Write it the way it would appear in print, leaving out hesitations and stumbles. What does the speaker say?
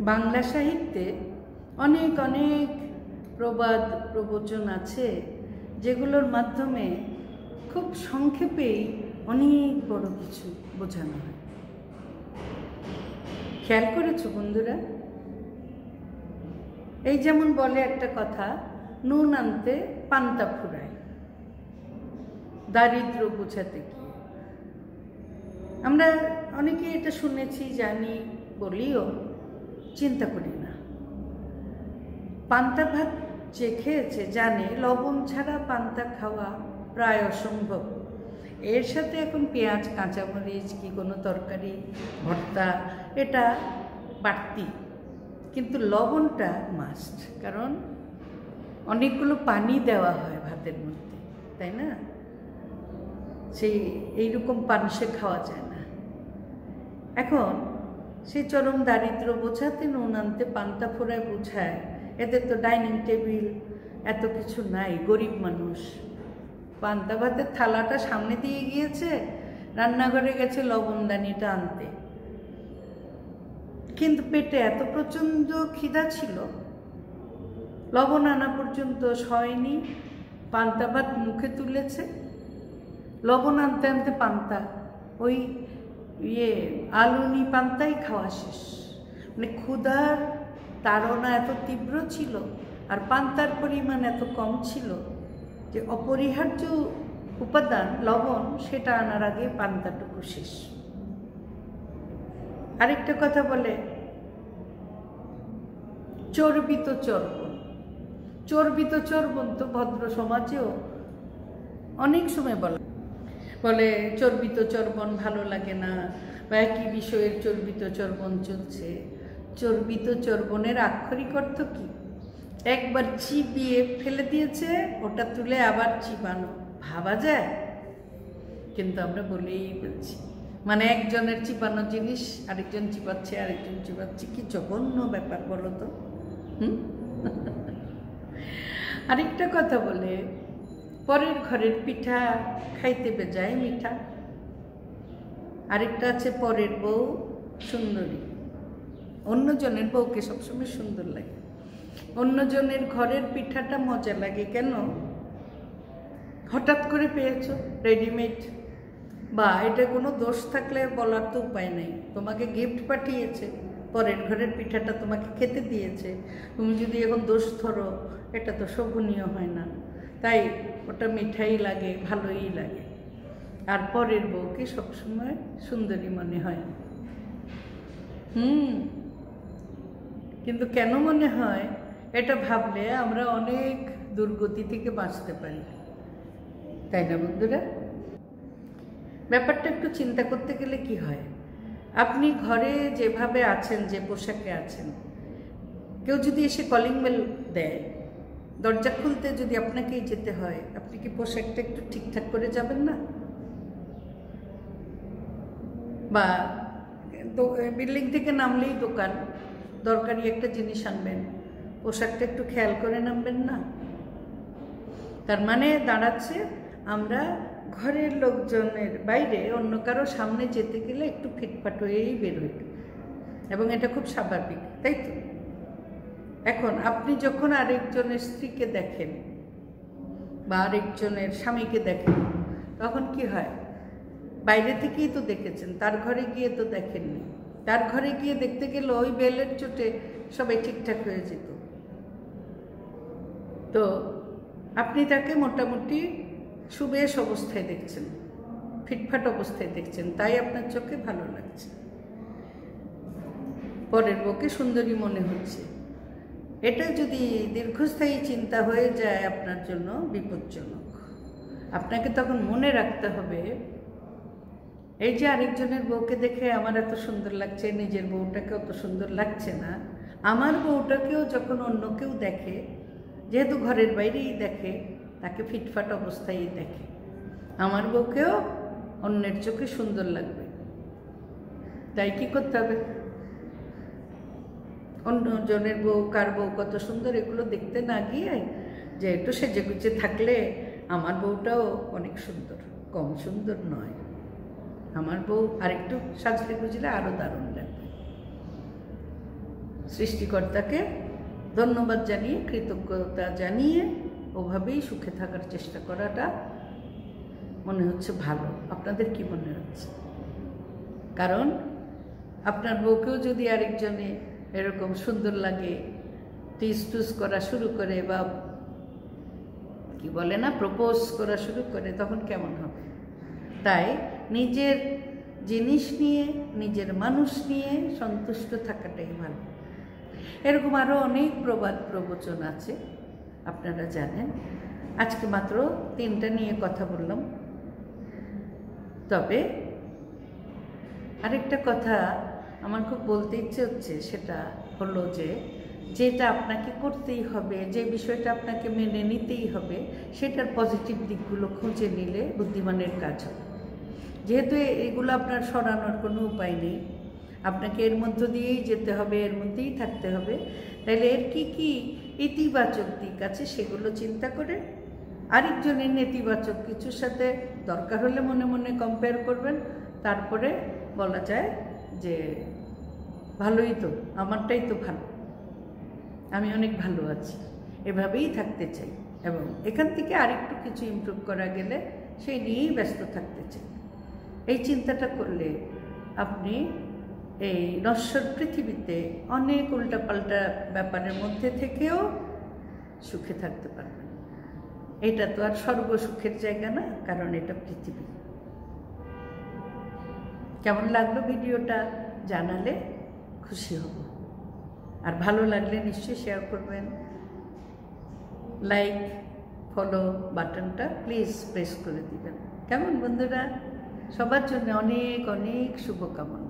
বাংলা সাহিত্যে অনেক অনেক প্রবাদ প্রবচন আছে যেগুলোর মাধ্যমে খুব সংক্ষেপেই অনেক বড় কিছু বোঝানো হয়। খেয়াল করেছো বন্ধুরা? এই যেমন বলে একটা কথা, নুন আনতে পান্তা ফুরায়, দারিদ্র বোঝাতে গিয়ে। আমরা অনেকে এটা শুনেছি, জানি, বলিও, চিন্তা করি না। পান্তা ভাত যে খেয়েছে জানে লবণ ছাড়া পান্তা খাওয়া প্রায় অসম্ভব। এর সাথে এখন পেঁয়াজ, কাঁচামরিচ কি কোনো তরকারি, ভর্তা এটা বাড়তি, কিন্তু লবণটা মাস্ট, কারণ অনেকগুলো পানি দেওয়া হয় ভাতের মধ্যে, তাই না? সেই এইরকম পানসে খাওয়া যায় না। এখন সেই চরম দারিদ্র বোঝাতে নুন আনতে পান্তা ফোড়ায় বোঝায় এদের তো ডাইনিং টেবিল এত কিছু নাই, গরিব মানুষ। পান্তা ভাতের থালাটা সামনে দিয়ে গিয়েছে, রান্নাঘরে গেছে লবণদানিটা আনতে, কিন্তু পেটে এত প্রচণ্ড খিদা ছিল, লবণ আনা পর্যন্ত সয়নি, পান্তা ভাত মুখে তুলেছে, লবণ আনতে আনতে পান্তা, ওই আলুনি পান্তাই খাওয়া শেষ। মানে ক্ষুধার তাড়না এত তীব্র ছিল আর পান্তার পরিমাণ এত কম ছিল যে অপরিহার্য উপাদান লবণ, সেটা আনার আগে পান্তাটুকু শেষ। আরেকটা কথা বলে, চর্বিত চর্বণ। চর্বিত চর্বণ তো ভদ্র সমাজেও অনেক সময় বলে চর্বিত চর্বণ ভালো লাগে না, বা একই বিষয়ের চর্বিত চর্বণ চলছে। চর্বিত চর্বণের আক্ষরিক অর্থ কি? একবার চিবিয়ে ফেলে দিয়েছে, ওটা তুলে আবার চিবানো, ভাবা যায়? কিন্তু আমরা বলেই বলছি, মানে একজনের চিবানো জিনিস আরেকজন চিবাচ্ছে, আরেকজন চিবাচ্ছে, কি জঘন্য ব্যাপার বলো তো। আরেকটা কথা বলে, পরের ঘরের পিঠা খাইতে বেজায় মিঠা। আরেকটা আছে, পরের বউ সুন্দরী। অন্যজনের বউকে সবসময় সুন্দর লাগে, অন্যজনের ঘরের পিঠাটা মজা লাগে কেন? হঠাৎ করে পেয়েছো রেডিমেড, বা এটা কোনো দোষ থাকলে বলার তো উপায় নেই। তোমাকে গিফট পাঠিয়েছে, পরের ঘরের পিঠাটা তোমাকে খেতে দিয়েছে, তুমি যদি এখন দোষ ধরো এটা তো শোভনীয় হয় না, তাই ওটা মিঠাই লাগে, ভালোই লাগে। আর পরের বউকে সবসময় সুন্দরী মনে হয়। কিন্তু কেন মনে হয়? এটা ভাবলে আমরা অনেক দুর্গতি থেকে বাঁচতে পারি, তাই না বন্ধুরা? ব্যাপারটা একটু চিন্তা করতে গেলে কি হয়, আপনি ঘরে যেভাবে আছেন, যে পোশাকে আছেন, কেউ যদি এসে কলিং বেল দেয়, দরজা খুলতে যদি আপনাকেই যেতে হয়, আপনি কি পোশাকটা একটু ঠিকঠাক করে যাবেন না? বা বিল্ডিং থেকে নামলেই দোকান, দরকারি একটা জিনিস আনবেন, পোশাকটা একটু খেয়াল করে নামবেন না? তার মানে দাঁড়াচ্ছে আমরা ঘরের লোকজনের বাইরে অন্য কারো সামনে যেতে গেলে একটু ফিটফাট হয়েই বেরোই, এবং এটা খুব স্বাভাবিক, তাই তো? এখন আপনি যখন আরেকজনের স্ত্রীকে দেখেন বা আরেকজনের স্বামীকে দেখেন, তখন কি হয়? বাইরে থেকেই তো দেখেছেন, তার ঘরে গিয়ে তো দেখেননি। তার ঘরে গিয়ে দেখতে গেলে ওই বেলের চোটে সবাই ঠিকঠাক হয়ে যেত, তো আপনি তাকে মোটামুটি সুবেশ অবস্থায় দেখছেন, ফিটফাট অবস্থায় দেখছেন, তাই আপনার চোখে ভালো লাগছে, পরের বউকে সুন্দরী মনে হচ্ছে। এটা যদি দীর্ঘস্থায়ী চিন্তা হয়ে যায় আপনার জন্য বিপজ্জনক। আপনাকে তখন মনে রাখতে হবে, এই যে আরেকজনের বউকে দেখে আমার এত সুন্দর লাগছে, নিজের বউটাকে অত সুন্দর লাগছে না, আমার বউটাকেও যখন অন্য কেউ দেখে, যেহেতু ঘরের বাইরেই দেখে, তাকে ফিটফাট অবস্থায় দেখে, আমার বউকেও অন্যের চোখে সুন্দর লাগবে। তাই কি করতে হবে? অন্যজনের বউ, কার বউ কত সুন্দর, এগুলো দেখতে না গিয়ে যে একটু সেজে গুজে থাকলে আমার বউটাও অনেক সুন্দর, কম সুন্দর নয়, আমার বউ আরেকটু সাজলে গুজলে আরো দারুণ লাগবে। সৃষ্টিকর্তাকে ধন্যবাদ জানিয়ে, কৃতজ্ঞতা জানিয়ে ওভাবেই সুখে থাকার চেষ্টা করাটা মনে হচ্ছে ভালো। আপনাদের কি মনে হচ্ছে? কারণ আপনার বউকেও যদি আরেকজনে এরকম সুন্দর লাগে, টিস টুস করা শুরু করে বা কি বলে না, প্রপোজ করা শুরু করে, তখন কেমন হবে? তাই নিজের জিনিস নিয়ে, নিজের মানুষ নিয়ে সন্তুষ্ট থাকাটাই ভালো। এরকম আরও অনেক প্রবাদ প্রবচন আছে, আপনারা জানেন। আজকে মাত্র 3টা নিয়ে কথা বললাম। তবে আরেকটা কথা আমার খুব বলতে ইচ্ছে হচ্ছে, সেটা হলো যে যেটা আপনাকে করতেই হবে, যে বিষয়টা আপনাকে মেনে নিতেই হবে, সেটার পজিটিভ দিকগুলো খুঁজে নিলে বুদ্ধিমানের কাজ হবে। যেহেতু এগুলো আপনার সরানোর কোনো উপায় নেই, আপনাকে এর মধ্য দিয়েই যেতে হবে, এর মধ্যেই থাকতে হবে, তাহলে এর কি কি ইতিবাচক দিক আছে সেগুলো চিন্তা করে আরেকজনের নেতিবাচক কিছুর সাথে দরকার হলে মনে মনে কম্পেয়ার করবেন। তারপরে বলা যায় যে ভালোই তো, আমারটাই তো ভালো, আমি অনেক ভালো আছি, এভাবেই থাকতে চাই, এবং এখান থেকে আরেকটু কিছু ইমপ্রুভ করা গেলে সেই নিয়েই ব্যস্ত থাকতে চাই। এই চিন্তাটা করলে আপনি এই নশ্বর পৃথিবীতে অনেক উল্টাপাল্টা ব্যাপারের মধ্যে থেকেও সুখে থাকতে পারবেন। এটা তো আর সর্বসুখের জায়গা না, কারণ এটা পৃথিবী। কেমন লাগলো ভিডিওটা জানালে খুশি হব, আর ভালো লাগলে নিশ্চয়ই শেয়ার করবেন। লাইক ফলো বাটনটা প্লিজ প্রেস করে দিবেন। কেমন বন্ধুরা? সবার জন্য অনেক অনেক শুভকামনা।